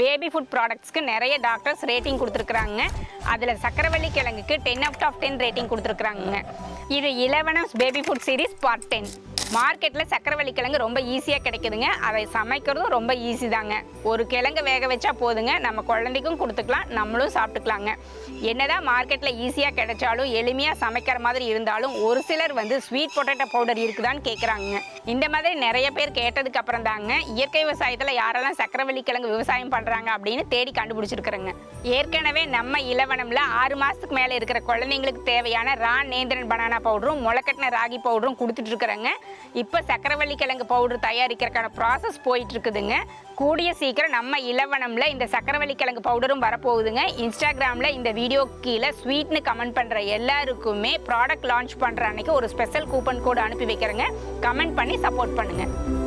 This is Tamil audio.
பேபி ஃபுட் ப்ராடக்ட்ஸ்க்கு நிறைய டாக்டர்ஸ் ரேட்டிங் கொடுத்துருக்குறாங்க. அதில் சக்கரவள்ளி கிழங்குக்கு 10/10 ரேட்டிங் கொடுத்துருக்குறாங்க. இது 11 பேபி ஃபுட் சீரிஸ் பார்ட் 10. மார்க்கெட்டில் சக்கரவள்ளி கிழங்கு ரொம்ப ஈஸியாக கிடைக்குதுங்க. அதை சமைக்கிறதும் ரொம்ப ஈஸி தாங்க. ஒரு கிழங்கு வேக வச்சா போதுங்க, நம்ம குழந்தைக்கும் கொடுத்துக்கலாம், நம்மளும் சாப்பிட்டுக்கலாங்க. என்னதான் மார்க்கெட்டில் ஈஸியாக கிடைச்சாலும் எளிமையாக சமைக்கிற மாதிரி இருந்தாலும் ஒரு சிலர் ஸ்வீட் பொட்டேட்டோ பவுடர் இருக்குதான்னு கேட்குறாங்க. இந்த மாதிரி நிறைய பேர் கேட்டதுக்கு அப்புறம் தாங்க இயற்கை விவசாயத்தில் யாரெல்லாம் சக்கரவள்ளி கிழங்கு விவசாயம் பண்ணுறாங்க அப்படின்னு தேடி கண்டுபிடிச்சிருக்கிறேங்க. ஏற்கனவே நம்ம இலவனம்ல 6 மாதத்துக்கு மேலே இருக்கிற குழந்தைங்களுக்கு தேவையான நேந்திரன் பனானா பவுடரும் முளைக்கட்டின ராகி பவுடரும் கொடுத்துட்டு இருக்கிறேங்க. இப்போ சக்கரவள்ளி கிழங்கு பவுடர் தயாரிக்கிறதுக்கான ப்ராசஸ் போயிட்டு இருக்குதுங்க. கூடிய சீக்கிரம் நம்ம இலவனம்ல இந்த சக்கரவள்ளி கிழங்கு பவுடரும் வரப்போகுதுங்க. இன்ஸ்டாகிராமில் இந்த வீடியோ கீழே ஸ்வீட்னு கமெண்ட் பண்ணுற எல்லாருக்குமே ப்ராடக்ட் லான்ச் பண்ணுற அன்னைக்கு ஒரு ஸ்பெஷல் கூப்பன் கோடு அனுப்பி வைக்கிறேங்க. கமெண்ட் பண்ணி சப்போர்ட் பண்ணுங்கள்.